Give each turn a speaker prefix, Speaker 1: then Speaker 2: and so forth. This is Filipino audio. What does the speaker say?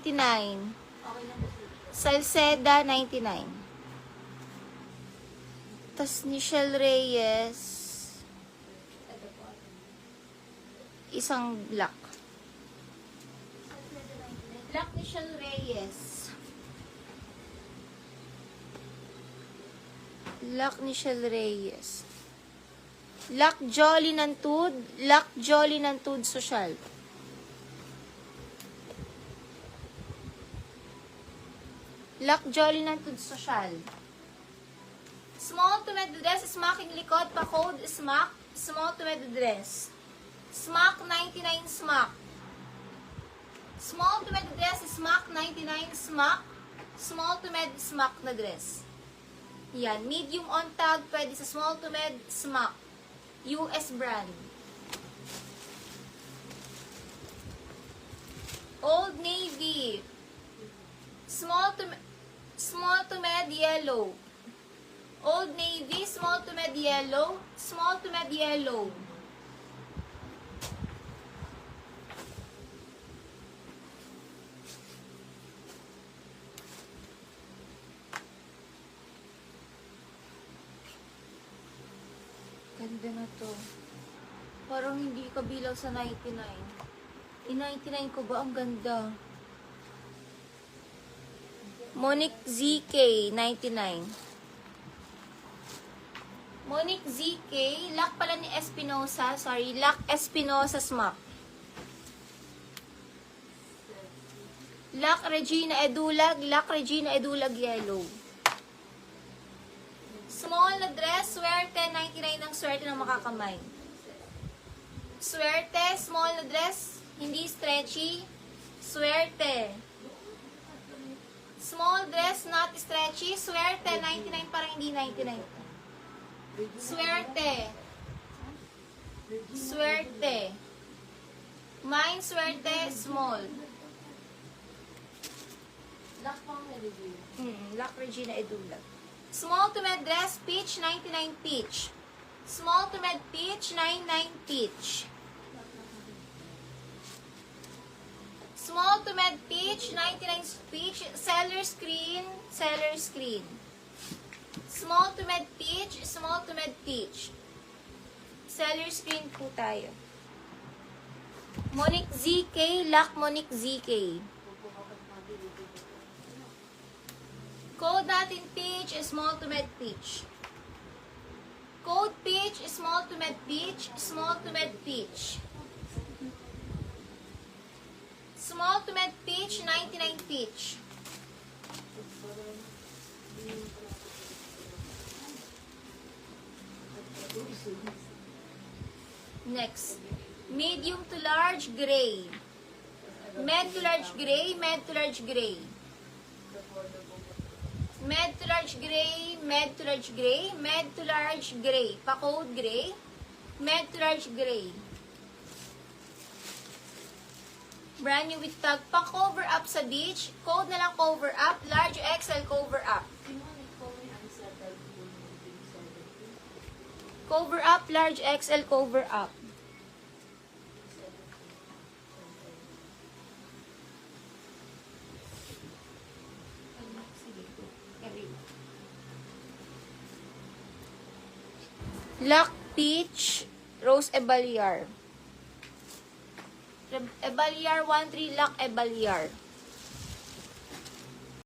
Speaker 1: 99. Salceda, 99. Tas Nichelle Reyes, isang black. Black Nichelle Reyes. Black Nichelle Reyes. Lac Jolly Nantud. Lac Jolly Nantud Social. Lac Jolly Nantud Social. Small to med dress, smacking likod, pa-code, smack. Small to med dress. Smack 99 smack. Small to med dress, smack 99 smack. Small to med smack na dress. Yan. Medium on tag, pwede sa small to med smack. US brand. Old Navy. Small to med yellow. Old Navy, small to med yellow. Small to med yellow. Ganda na to. Parang hindi kabilang sa 99. 99 ko ba? Ang ganda. Monique ZK, 99. Monique ZK. Lac pala ni Espinosa. Sorry. Lac Espinosa Smack. Lac Regina Edulag. Lac Regina Edulag Yellow. Small na dress, swerte, 99 ang swerte ng makakamay. Swerte, small na dress, hindi stretchy, swerte. Small dress, not stretchy, swerte, 99 parang hindi 99. Swerte. Swerte. Mine, swerte, small. Lac Regina Edulag. Small to med dress, peach, 99 peach. Small to med peach, 99 peach. Small to med peach, 99 peach. Seller screen, seller screen. Small to med peach, small to med peach. Seller screen po tayo. Monique ZK, Lac Monique ZK. Code natin peach, small to med peach. Code peach, small to med peach, small to med peach. Small to med peach, 99 peach. Next, medium to large gray. Med to large gray, med to large gray. Med to large gray, med to large gray, med to large gray. Pa-code gray, med to large gray. Brand new with tag. Pa-cover up sa beach. Code na lang cover up. Large XL cover up. Cover up, large XL cover up. Lac Peach, Rose Ebaliar. Ebaliar 13, Lac Ebaliar.